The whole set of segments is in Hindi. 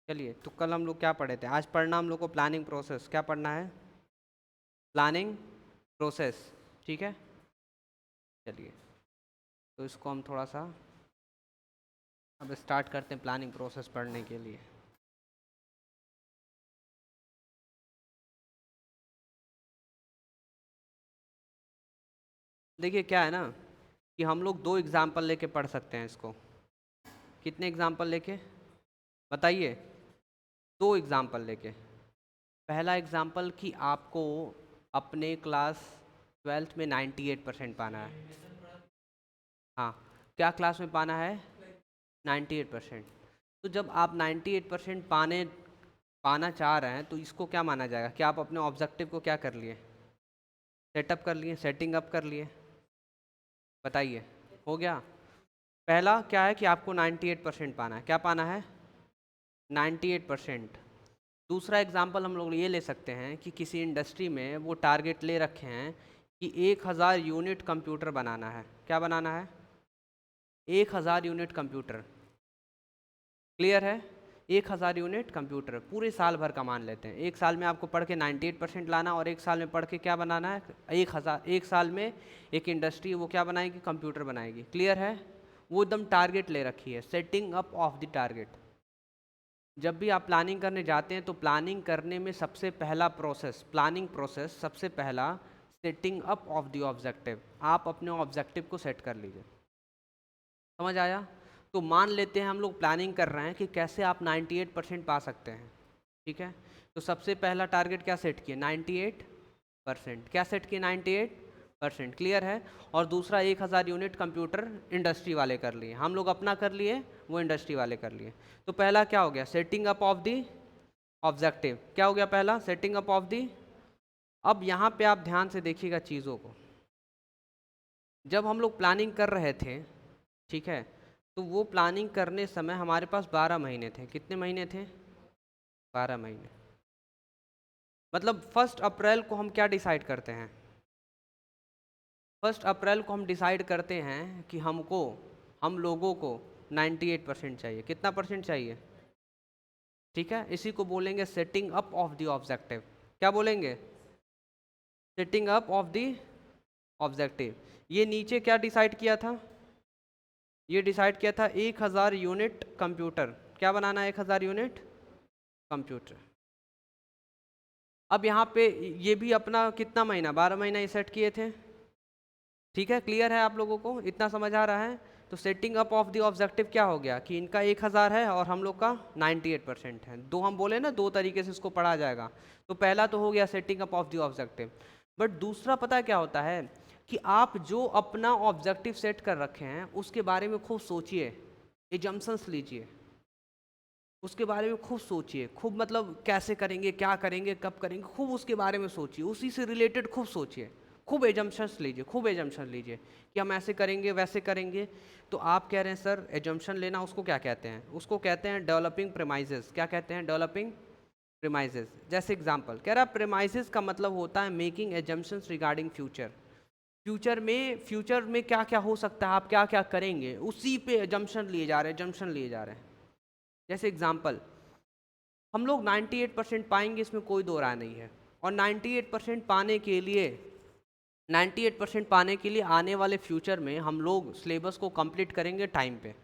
चलिए, तो कल हम लोग क्या पढ़े थे? आज पढ़ना हम लोग को प्लानिंग प्रोसेस। क्या पढ़ना है? Planning process. ठीक है, चलिए तो इसको हम थोड़ा सा अब स्टार्ट करते हैं प्लानिंग प्रोसेस पढ़ने के लिए। देखिए क्या है ना कि हम लोग दो एग्जाम्पल लेके पढ़ सकते हैं इसको। कितने एग्जाम्पल लेके बताइए? दो एग्जाम्पल लेके। पहला एग्जाम्पल कि आपको अपने क्लास 12th में 98% पाना है। हाँ, क्या क्लास में पाना है? 98%। तो जब आप 98% पाना चाह रहे हैं तो इसको क्या माना जाएगा कि आप अपने ऑब्जेक्टिव को क्या कर लिए? सेटअप कर लिए, सेटिंग अप कर लिए। बताइए, हो गया? पहला क्या है कि आपको 98% पाना है। क्या पाना है? 98%। दूसरा एग्जाम्पल हम लोग ये ले सकते हैं कि किसी इंडस्ट्री में वो टारगेट ले रखे हैं कि 1000 यूनिट कंप्यूटर बनाना है। क्या बनाना है? 1000 यूनिट कंप्यूटर। क्लियर है? 1000 यूनिट कंप्यूटर पूरे साल भर का मान लेते हैं। एक साल में आपको पढ़ के 98% लाना और एक साल में पढ़ के क्या बनाना है? 1000। एक साल में एक इंडस्ट्री वो क्या बनाएगी? कंप्यूटर बनाएगी। क्लियर है? वो एकदम टारगेट ले रखी है, setting up of the target. जब भी आप प्लानिंग करने जाते हैं तो प्लानिंग करने में सबसे पहला प्रोसेस, प्लानिंग प्रोसेस सबसे पहला setting up of the objective. आप अपने ऑब्जेक्टिव को सेट कर लीजिए। समझ आया? तो मान लेते हैं हम लोग प्लानिंग कर रहे हैं कि कैसे आप 98% पा सकते हैं। ठीक है, तो सबसे पहला टारगेट क्या सेट किए? 98%। क्या सेट किए? 98%। क्लियर है? और दूसरा 1000 यूनिट कंप्यूटर इंडस्ट्री वाले कर लिए, हम लोग अपना कर लिए, वो इंडस्ट्री वाले कर लिए। तो पहला क्या हो गया? Setting up of the objective. क्या हो गया? पहला सेटिंग अप ऑफ दी। अब यहाँ पे आप ध्यान से देखिएगा चीज़ों को। जब हम लोग प्लानिंग कर रहे थे, ठीक है, तो वो प्लानिंग करने समय हमारे पास 12 महीने थे। कितने महीने थे? 12 महीने। मतलब 1 अप्रैल को हम क्या डिसाइड करते हैं? 1 अप्रैल को हम डिसाइड करते हैं कि हम लोगों को 98% चाहिए। कितना परसेंट चाहिए? ठीक है, इसी को बोलेंगे setting up of the objective. क्या बोलेंगे? Setting up of the objective. ये नीचे क्या डिसाइड किया था? ये डिसाइड किया था 1000 यूनिट कंप्यूटर। क्या बनाना है? 1000 यूनिट कंप्यूटर। अब यहाँ पे ये भी अपना कितना महीना? 12 महीना ये सेट किए थे। ठीक है, क्लियर है? आप लोगों को इतना समझ आ रहा है? तो setting up of the objective क्या हो गया कि इनका 1000 है और हम लोग का 98% है। दो हम बोले ना, दो तरीके से इसको पढ़ा जाएगा। तो पहला तो हो गया setting up of the objective. But दूसरा पता क्या होता है कि आप जो अपना ऑब्जेक्टिव सेट कर रखे हैं उसके बारे में खूब सोचिए, एजम्पशंस लीजिए, उसके बारे में खूब सोचिए। खूब मतलब कैसे करेंगे, क्या करेंगे, कब करेंगे, खूब उसके बारे में सोचिए, उसी से रिलेटेड खूब सोचिए। खूब एजम्पशंस लीजिए, खूब एजम्पशन लीजिए कि हम ऐसे करेंगे, वैसे करेंगे। तो आप कह रहे हैं सर एजम्पशन लेना उसको क्या कहते हैं? उसको कहते हैं डेवलपिंग प्रेमाइजेस। क्या कहते हैं? डेवलपिंग प्रेमाइजेस। जैसे एग्जांपल कह रहा है, प्रेमाइजेस का मतलब होता है making assumptions regarding future. Future में क्या क्या हो सकता है, आप क्या क्या करेंगे, उसी पे एजम्पशन लिए जा रहे हैं, एजम्पशन लिए जा रहे हैं। जैसे एग्जांपल, हम लोग 98% पाएंगे, इसमें कोई दो राय नहीं है। और 98% पाने के लिए 98% पाने के लिए आने वाले फ्यूचर में हम लोग सिलेबस को कंप्लीट करेंगे टाइम पे।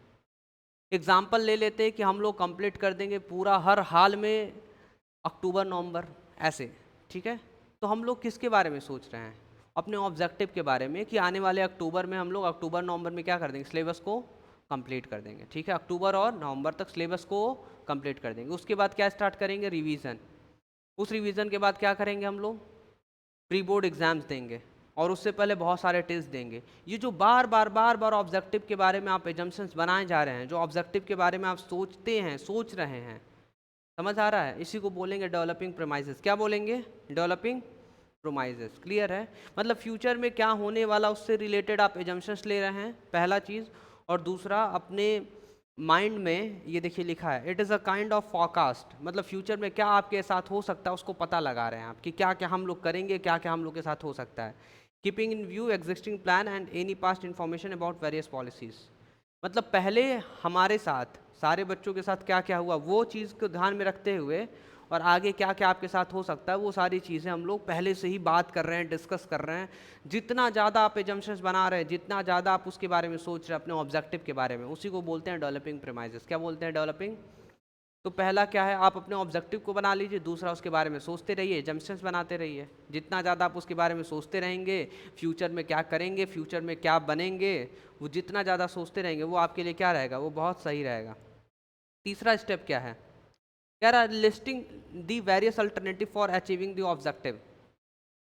एग्जांपल ले लेते हैं कि हम लोग कंप्लीट कर देंगे पूरा हर हाल में अक्टूबर नवंबर ऐसे। ठीक है, तो हम लोग किसके बारे में सोच रहे हैं? अपने ऑब्जेक्टिव के बारे में कि आने वाले अक्टूबर में हम लोग अक्टूबर नवंबर में क्या कर देंगे? सिलेबस को कंप्लीट कर देंगे। ठीक है, अक्टूबर और नवंबर तक सिलेबस को कंप्लीट कर देंगे। उसके बाद क्या स्टार्ट करेंगे? रिवीजन। उस रिवीजन के बाद क्या करेंगे? हम लोग प्री बोर्ड एग्जाम्स देंगे और उससे पहले बहुत सारे टेस्ट देंगे। ये जो बार बार ऑब्जेक्टिव के बारे में आप एजम्पशंस बनाए जा रहे हैं, जो ऑब्जेक्टिव के बारे में आप सोचते हैं, सोच रहे हैं, समझ आ रहा है? इसी को बोलेंगे डेवलपिंग प्रोमाइजेस। क्या बोलेंगे? डेवलपिंग प्रोमाइजेस। क्लियर है? मतलब फ्यूचर में क्या होने वाला उससे रिलेटेड आप एजम्पशंस ले रहे हैं, पहला चीज़। और दूसरा, अपने माइंड में ये देखिए लिखा है, it is a kind of forecast. मतलब फ्यूचर में क्या आपके साथ हो सकता है उसको पता लगा रहे हैं आप कि क्या क्या हम लोग करेंगे, क्या क्या हम लोग के साथ हो सकता है। Keeping in view existing plan and any past information about various policies. मतलब पहले हमारे साथ सारे बच्चों के साथ क्या क्या हुआ वो चीज़ को ध्यान में रखते हुए और आगे क्या क्या आपके साथ हो सकता है वो सारी चीज़ें हम लोग पहले से ही बात कर रहे हैं, डिस्कस कर रहे हैं। जितना ज़्यादा आप एजम्पशंस बना रहे हैं, जितना ज़्यादा आप उसके बारे में सोच रहे हैं, अपने ऑब्जेक्टिव के बारे में, उसी को बोलते हैं डेवलपिंग प्रेमाइजेस। क्या बोलते हैं? डेवलपिंग। तो पहला क्या है, आप अपने ऑब्जेक्टिव को बना लीजिए। दूसरा, उसके बारे में सोचते रहिए, जम्पशंस बनाते रहिए। जितना ज़्यादा आप उसके बारे में सोचते रहेंगे, फ्यूचर में क्या करेंगे, फ्यूचर में क्या बनेंगे, वो जितना ज़्यादा सोचते रहेंगे वो आपके लिए क्या रहेगा, वो बहुत सही रहेगा। तीसरा स्टेप क्या है, कह रहा है listing the various alternative for achieving the objective.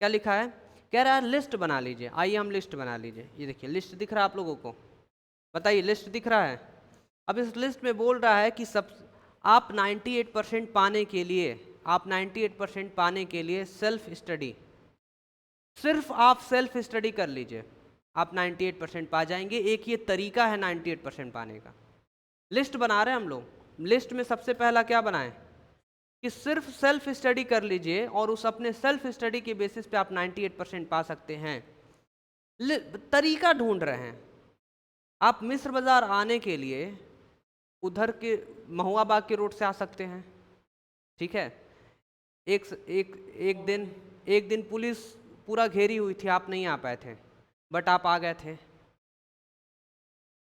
क्या लिखा है? कह रहा है लिस्ट बना लीजिए। आइए हम लिस्ट बना लीजिए। ये देखिए लिस्ट दिख रहा है आप लोगों को, बताइए लिस्ट दिख रहा है। अब इस लिस्ट में बोल रहा है कि सब आप 98% पाने के लिए, आप 98% पाने के लिए सेल्फ स्टडी, सिर्फ आप सेल्फ स्टडी कर लीजिए, आप 98% पा जाएंगे। एक ये तरीका है 98% पाने का। लिस्ट बना रहे हैं हम लोग। लिस्ट में सबसे पहला क्या बनाएं कि सिर्फ सेल्फ स्टडी कर लीजिए और उस अपने सेल्फ स्टडी के बेसिस पे आप 98% पा सकते हैं। तरीका ढूंढ रहे हैं। आप मिस्र बाजार आने के लिए उधर के महुआ बाग के रोड से आ सकते हैं, ठीक है। एक एक एक दिन पुलिस पूरा घेरी हुई थी, आप नहीं आ पाए थे, बट आप आ गए थे।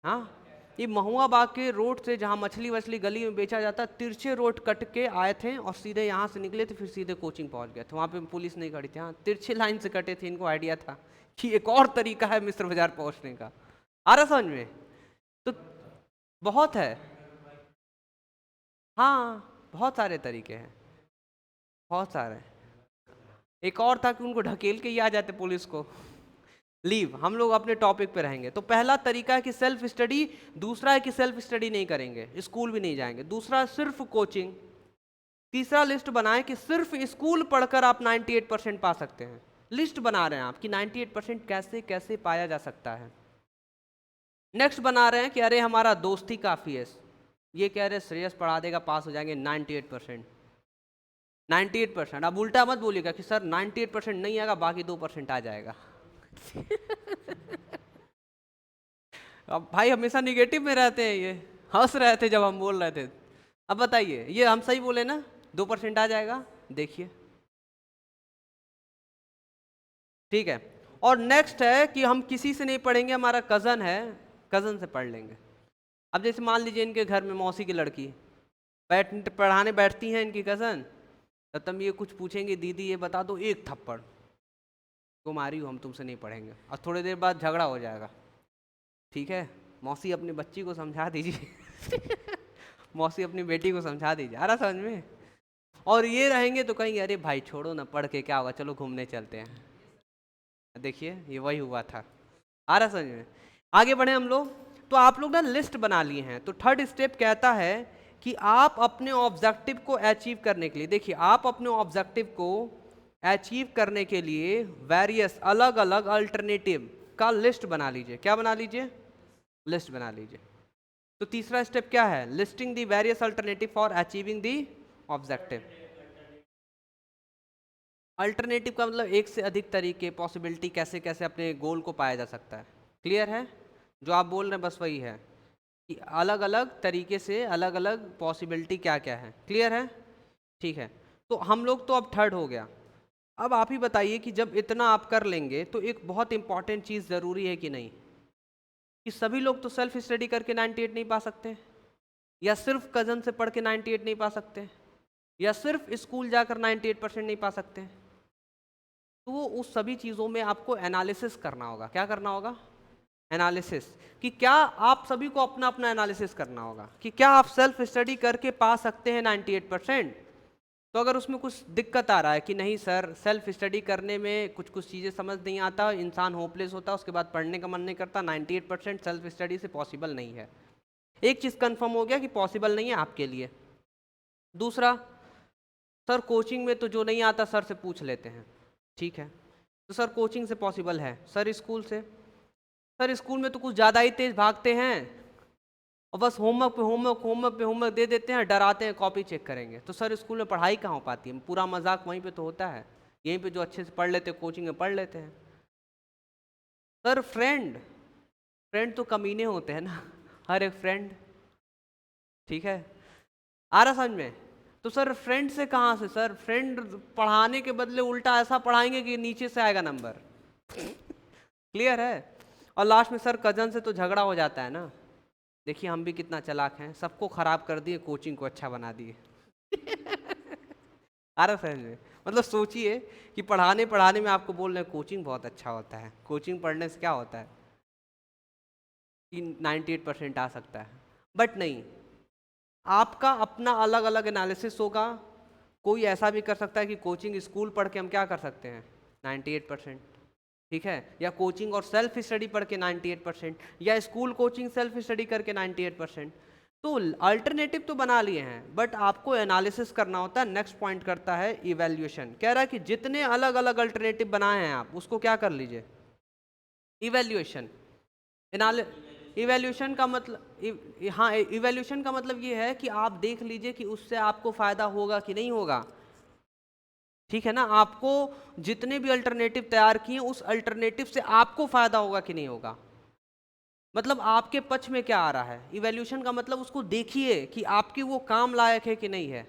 हाँ, ये महुआ बाग के रोड से जहाँ मछली वछली गली में बेचा जाता, तिरछे रोड कट के आए थे और सीधे यहाँ से निकले थे, फिर सीधे कोचिंग पहुँच गए थे। वहाँ पे पुलिस नहीं खड़ी थी। हाँ, तिरछे लाइन से कटे थे। इनको आइडिया था कि एक और तरीका है मिस्र बाजार पहुँचने का। आ रहा समझ में? तो बहुत है। हाँ, बहुत सारे तरीके हैं, बहुत सारे। एक और था कि उनको ढकेल के ही आ जाते पुलिस को। लीव, हम लोग अपने टॉपिक पे रहेंगे। तो पहला तरीका है कि सेल्फ स्टडी। दूसरा है कि सेल्फ स्टडी नहीं करेंगे, स्कूल भी नहीं जाएंगे। दूसरा सिर्फ कोचिंग। तीसरा लिस्ट बनाएं कि सिर्फ स्कूल पढ़कर आप 98% पा सकते हैं। लिस्ट बना रहे हैं आप कि 98% कैसे कैसे पाया जा सकता है। नेक्स्ट बना रहे हैं कि अरे हमारा दोस्त ही काफ़ी है, ये कह रहे श्रेयस पढ़ा देगा, पास हो जाएंगे 98%। 98%। अब उल्टा मत बोलिएगा कि सर 98% नहीं आएगा, बाकी 2% आ जाएगा। अब भाई हमेशा निगेटिव में रहते हैं, ये हंस रहे थे जब हम बोल रहे थे। अब बताइए, ये हम सही बोले ना, 2% आ जाएगा। देखिए, ठीक है। और नेक्स्ट है कि हम किसी से नहीं पढ़ेंगे, हमारा कज़न है, कज़न से पढ़ लेंगे। अब जैसे मान लीजिए इनके घर में मौसी की लड़की पढ़ाने बैठती हैं इनकी कज़न, तब ये कुछ पूछेंगे, दीदी ये बता दो, एक थप्पड़, तुम्हारी हो, हम तुमसे नहीं पढ़ेंगे। और थोड़ी देर बाद झगड़ा हो जाएगा। ठीक है, मौसी अपनी बच्ची को समझा दीजिए। मौसी अपनी बेटी को समझा दीजिए। आ रहा समझ में? और ये रहेंगे तो कहेंगे अरे भाई छोड़ो ना, पढ़ के क्या होगा, चलो घूमने चलते हैं। देखिए ये वही हुआ था। आ रहा समझ में? आगे बढ़े हम लोग। तो आप लोग ना लिस्ट बना लिए हैं। तो थर्ड स्टेप कहता है कि आप अपने ऑब्जेक्टिव को अचीव करने के लिए, देखिए आप अपने ऑब्जेक्टिव को अचीव करने के लिए वेरियस अलग अलग अल्टरनेटिव का लिस्ट बना लीजिए। क्या बना लीजिए? लिस्ट बना लीजिए। तो तीसरा स्टेप क्या है? Listing the various alternative for achieving the objective. Alternative का मतलब एक से अधिक तरीके, पॉसिबिलिटी, कैसे कैसे अपने गोल को पाया जा सकता है। क्लियर है? जो आप बोल रहे हैं बस वही है कि अलग अलग तरीके से अलग अलग पॉसिबिलिटी क्या क्या है। क्लियर है? ठीक है। तो हम लोग तो अब थर्ड हो गया। अब आप ही बताइए कि जब इतना आप कर लेंगे तो एक बहुत इंपॉर्टेंट चीज़ ज़रूरी है कि नहीं, कि सभी लोग तो सेल्फ स्टडी करके 98 नहीं पा सकते, या सिर्फ कज़न से पढ़ के 98 नहीं पा सकते, या सिर्फ स्कूल जाकर 98% नहीं पा सकते। तो वो उस सभी चीज़ों में आपको एनालिसिस करना होगा। क्या करना होगा? एनालिसिस। कि क्या आप सभी को अपना अपना एनालिसिस करना होगा कि क्या आप सेल्फ स्टडी करके पा सकते हैं 98%। तो अगर उसमें कुछ दिक्कत आ रहा है कि नहीं सर सेल्फ स्टडी करने में कुछ कुछ चीज़ें समझ नहीं आता, इंसान होपलेस होता, उसके बाद पढ़ने का मन नहीं करता, 98% सेल्फ स्टडी से पॉसिबल नहीं है। एक चीज़ कंफर्म हो गया कि पॉसिबल नहीं है आपके लिए। दूसरा, सर कोचिंग में तो जो नहीं आता सर से पूछ लेते हैं। ठीक है, तो सर कोचिंग से पॉसिबल है। सर स्कूल से, सर स्कूल में तो कुछ ज़्यादा ही तेज भागते हैं और बस होमवर्क पे होमवर्क होमवर्क पे होमवर्क दे देते हैं, डराते हैं कॉपी चेक करेंगे। तो सर स्कूल में पढ़ाई कहाँ हो पाती है? पूरा मजाक वहीं पे तो होता है। यहीं पे जो अच्छे से पढ़ लेते हैं कोचिंग में पढ़ लेते हैं। सर फ्रेंड, फ्रेंड तो कमीने होते हैं ना, हर एक फ्रेंड। ठीक है, आ रहा समझ में? तो सर फ्रेंड से कहाँ से सर, फ्रेंड पढ़ाने के बदले उल्टा ऐसा पढ़ाएंगे कि नीचे से आएगा नंबर। क्लियर है? और लास्ट में सर कजन से तो झगड़ा हो जाता है ना। देखिए हम भी कितना चालाक हैं, सबको खराब कर दिए, कोचिंग को अच्छा बना दिए। आ रहा समझ में? मतलब सोचिए कि पढ़ाने पढ़ाने में आपको बोल रहे हैं कोचिंग बहुत अच्छा होता है, कोचिंग पढ़ने से क्या होता है कि 98% आ सकता है। बट नहीं, आपका अपना अलग अलग एनालिसिस होगा। कोई ऐसा भी कर सकता है कि कोचिंग स्कूल पढ़ के हम क्या कर सकते हैं 98%, ठीक है, या कोचिंग और सेल्फ स्टडी पढ़ के 98%, या स्कूल कोचिंग सेल्फ स्टडी करके 98%। तो अल्टरनेटिव तो बना लिए हैं, बट आपको एनालिसिस करना होता है। नेक्स्ट पॉइंट करता है इवैल्यूएशन। कह रहा है कि जितने अलग अलग अल्टरनेटिव बनाए हैं आप उसको क्या कर लीजिए, इवैल्यूएशन। इवैल्यूएशन का मतलब हाँ, इवैल्यूएशन का मतलब ये है कि आप देख लीजिए कि उससे आपको फायदा होगा कि नहीं होगा। ठीक है ना, आपको जितने भी अल्टरनेटिव तैयार किए उस अल्टरनेटिव से आपको फायदा होगा कि नहीं होगा, मतलब आपके पक्ष में क्या आ रहा है। इवैल्यूएशन का मतलब उसको देखिए कि आपके वो काम लायक है कि नहीं है,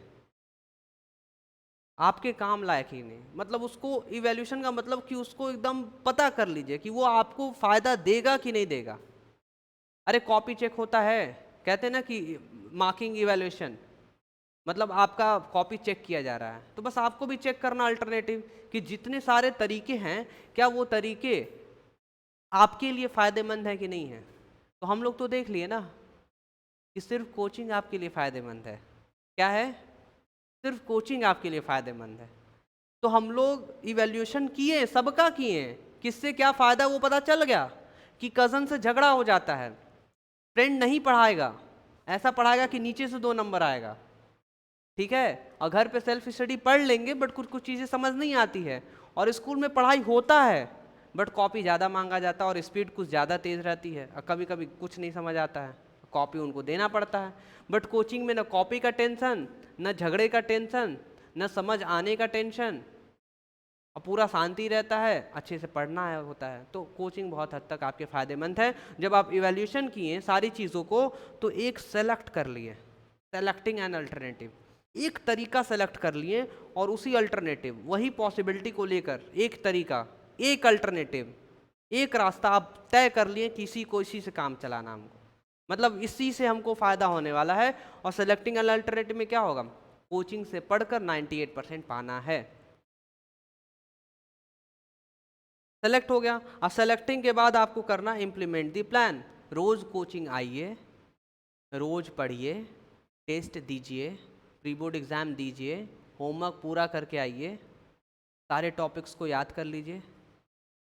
आपके काम लायक ही नहीं, मतलब उसको इवैल्यूएशन का मतलब कि उसको एकदम पता कर लीजिए कि वो आपको फायदा देगा कि नहीं देगा। अरे कॉपी चेक होता है, कहते हैं ना कि मार्किंग इवैल्यूएशन, मतलब आपका कॉपी चेक किया जा रहा है, तो बस आपको भी चेक करना अल्टरनेटिव कि जितने सारे तरीके हैं क्या वो तरीके आपके लिए फ़ायदेमंद है कि नहीं है। तो हम लोग तो देख लिए ना कि सिर्फ कोचिंग आपके लिए फ़ायदेमंद है। क्या है? सिर्फ कोचिंग आपके लिए फ़ायदेमंद है। तो हम लोग इवैल्यूएशन किए, सबका किए, किससे क्या फ़ायदा वो पता चल गया कि कज़न से झगड़ा हो जाता है, फ्रेंड नहीं पढ़ाएगा, ऐसा पढ़ाएगा कि नीचे से 2 नंबर आएगा। ठीक है, और घर पे सेल्फ स्टडी पढ़ लेंगे बट कुछ कुछ चीज़ें समझ नहीं आती है, और स्कूल में पढ़ाई होता है बट कॉपी ज़्यादा मांगा जाता है और स्पीड कुछ ज़्यादा तेज़ रहती है, और कभी कभी कुछ नहीं समझ आता है, कॉपी उनको देना पड़ता है। बट कोचिंग में न कॉपी का टेंशन, न झगड़े का टेंशन, न समझ आने का टेंशन, और पूरा शांति रहता है, अच्छे से पढ़ना है होता है। तो कोचिंग बहुत हद तक आपके फ़ायदेमंद है। जब आप इवैल्यूएशन किए सारी चीज़ों को तो एक सेलेक्ट कर लिए, सेलेक्टिंग एन अल्टरनेटिव, एक तरीका सेलेक्ट कर लिए, और उसी अल्टरनेटिव वही पॉसिबिलिटी को लेकर एक तरीका, एक अल्टरनेटिव, एक रास्ता आप तय कर लिए कि इसी को इसी से काम चलाना हमको, मतलब इसी से हमको फ़ायदा होने वाला है। और सेलेक्टिंग एन अल्टरनेटिव में क्या होगा, कोचिंग से पढ़कर 98% पाना है। सेलेक्ट हो गया। अब सेलेक्टिंग के बाद आपको करना इम्प्लीमेंट दी प्लान। रोज़ कोचिंग आइए, रोज़ पढ़िए, टेस्ट दीजिए, प्री बोर्ड एग्ज़ाम दीजिए, होमवर्क पूरा करके आइए, सारे टॉपिक्स को याद कर लीजिए,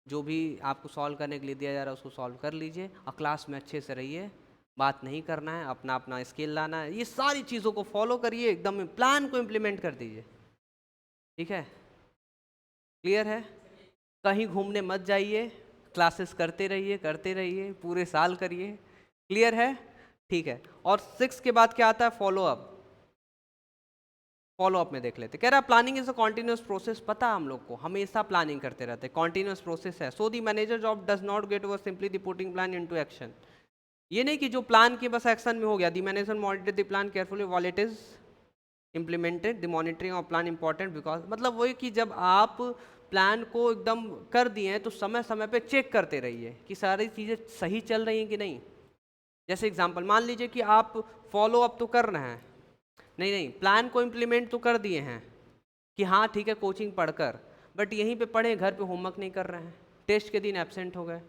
जो भी आपको सॉल्व करने के लिए दिया जा रहा है उसको सॉल्व कर लीजिए, और क्लास में अच्छे से रहिए, बात नहीं करना है, अपना अपना स्किल लाना है, ये सारी चीज़ों को फॉलो करिए, एकदम प्लान को इम्प्लीमेंट कर दीजिए। ठीक है, क्लियर है? कहीं घूमने मत जाइए, क्लासेस करते रहिए, पूरे साल करिए। क्लियर है? ठीक है। और 6 के बाद क्या आता है, फॉलो अप। फॉलो अप में देख लेते, कह रहा है planning is a continuous process. पता है हम लोग को, हमेशा प्लानिंग करते रहते हैं, कॉन्टिन्यूस प्रोसेस है। So the manager job does not get over simply the putting plan into action. ये नहीं कि जो प्लान की बस एक्शन में हो गया। The manager monitor the plan carefully while it is implemented. The monitoring of plan important because, मतलब वही कि जब आप प्लान को एकदम कर दिए हैं तो समय समय पे चेक करते रहिए कि सारी चीज़ें सही चल रही हैं कि नहीं। जैसे एग्जांपल मान लीजिए कि आप फॉलो अप तो कर रहे हैं, नहीं नहीं प्लान को इम्प्लीमेंट तो कर दिए हैं कि हाँ ठीक है कोचिंग पढ़कर, बट यहीं पे पढ़े, घर पे होमवर्क नहीं कर रहे हैं, टेस्ट के दिन एब्सेंट हो गए।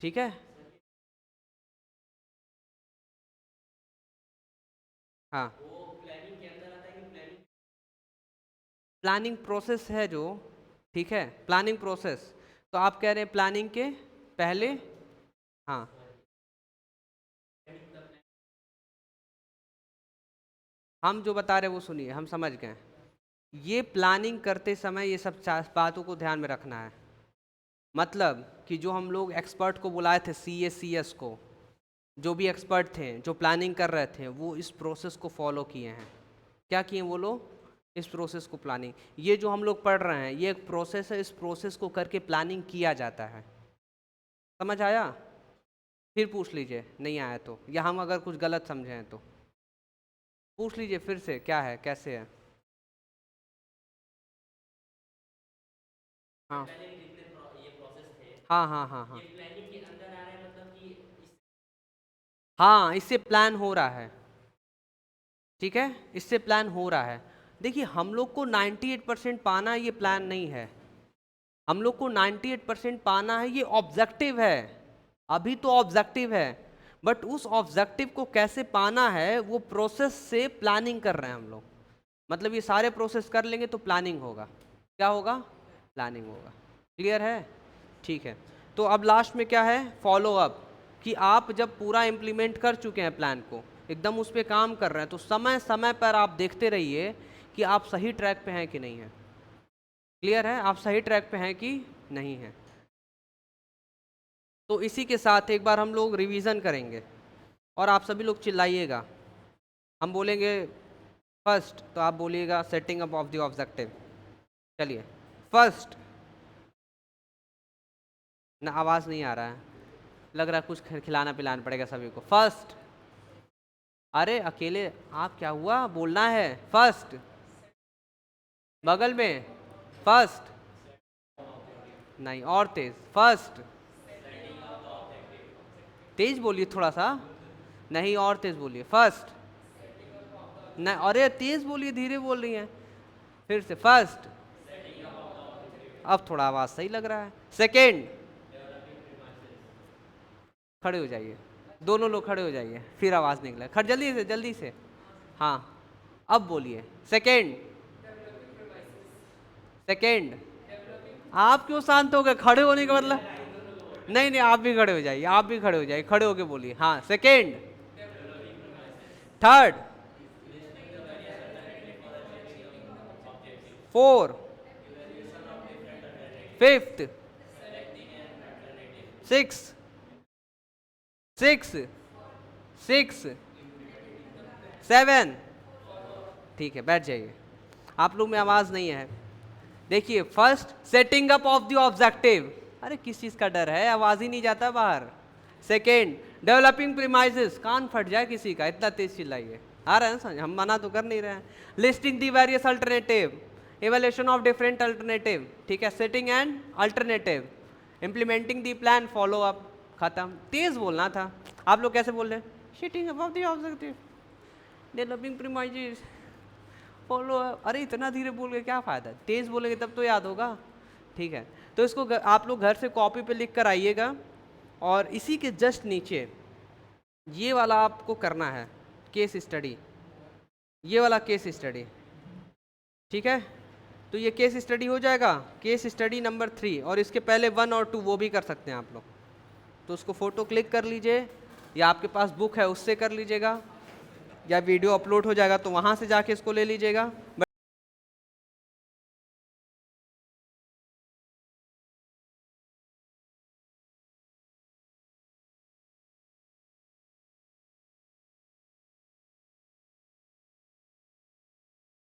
ठीक है, हाँ, प्लानिंग प्रोसेस है जो, ठीक है, प्लानिंग प्रोसेस। तो आप कह रहे हैं प्लानिंग के पहले, हाँ, हम जो बता रहे हैं वो सुनिए, हम समझ गए। ये प्लानिंग करते समय ये सब बातों को ध्यान में रखना है। मतलब कि जो हम लोग एक्सपर्ट को बुलाए थे, CS को, जो भी एक्सपर्ट थे जो प्लानिंग कर रहे थे, वो इस प्रोसेस को फॉलो किए हैं। क्या किए वो लोग? इस प्रोसेस को, प्लानिंग, ये जो हम लोग पढ़ रहे हैं ये एक प्रोसेस है, इस प्रोसेस को करके प्लानिंग किया जाता है। समझ आया? फिर पूछ लीजिए नहीं आया तो, या हम अगर कुछ गलत समझे हैं तो पूछ लीजिए फिर से, क्या है कैसे है। हाँ हाँ हाँ हाँ हाँ हाँ, इससे प्लान हो रहा है, ठीक है, इससे प्लान हो रहा है। देखिए हम लोग को 98% पाना ये प्लान नहीं है, हम लोग को 98% पाना है, ये ऑब्जेक्टिव है, अभी तो ऑब्जेक्टिव है, बट उस ऑब्जेक्टिव को कैसे पाना है वो प्रोसेस से प्लानिंग कर रहे हैं हम लोग। मतलब ये सारे प्रोसेस कर लेंगे तो प्लानिंग होगा, क्या होगा, प्लानिंग होगा। क्लियर है, ठीक है। तो अब लास्ट में क्या है, फॉलो अप, कि आप जब पूरा इम्प्लीमेंट कर चुके हैं प्लान को, एकदम उस पर काम कर रहे हैं, तो समय समय पर आप देखते रहिए कि आप सही ट्रैक पे हैं कि नहीं है। क्लियर है, आप सही ट्रैक पे हैं कि नहीं है। तो इसी के साथ एक बार हम लोग रिवीजन करेंगे और आप सभी लोग चिल्लाइएगा। हम बोलेंगे फर्स्ट तो आप बोलिएगा setting up of the objective. चलिए, फर्स्ट, ना आवाज़ नहीं आ रहा है, लग रहा है कुछ खिलाना पिलाना पड़ेगा सभी को। फर्स्ट, अरे अकेले आप, क्या हुआ, बोलना है फर्स्ट, बगल में फर्स्ट, नहीं और तेज, फर्स्ट, तेज बोलिए थोड़ा सा, नहीं और तेज बोलिए, फर्स्ट, नहीं अरे तेज बोलिए, धीरे बोल रही हैं, फिर से फर्स्ट, अब थोड़ा आवाज सही लग रहा है, सेकेंड, खड़े हो जाइए, दोनों लोग खड़े हो जाइए, फिर आवाज निकले, खड़ जल्दी से जल्दी से, हाँ अब बोलिए, सेकेंड, सेकेंड, आप क्यों शांत हो गए, खड़े होने का मतलब, नहीं नहीं आप भी खड़े हो जाइए, आप भी खड़े हो जाइए, खड़े होके बोलिए, हाँ second, third, four, fifth, six, six, six, seven, ठीक है बैठ जाइए, आप लोग में आवाज नहीं है। देखिए first, setting up of the objective, अरे किस चीज का डर है, आवाज ही नहीं जाता बाहर। सेकेंड, डेवलपिंग प्रीमाइसेस, कान फट जाए किसी का, इतना तेज चिल्लाइए, आ रहा है ना समझ, हम मना तो कर नहीं रहे हैं। Listing the various alternative, evaluation of different alternative, ठीक है, setting and alternative, implementing the plan, follow up, खत्म। तेज बोलना था, आप लोग कैसे बोल रहे हैं, setting up of the objective, developing premises, follow, अरे इतना धीरे बोल के क्या फ़ायदा, तेज़ बोलेंगे तब तो याद होगा, ठीक है। तो इसको आप लोग घर से कॉपी पे लिख कर आइएगा, और इसी के जस्ट नीचे ये वाला आपको करना है, केस स्टडी, ये वाला केस स्टडी, ठीक है। तो ये केस स्टडी हो जाएगा, केस स्टडी नंबर 3, और इसके पहले 1 और 2 वो भी कर सकते हैं आप लोग, तो उसको फ़ोटो क्लिक कर लीजिए, या आपके पास बुक है उससे कर लीजिएगा, या वीडियो अपलोड हो जाएगा तो वहाँ से जाके इसको ले लीजिएगा।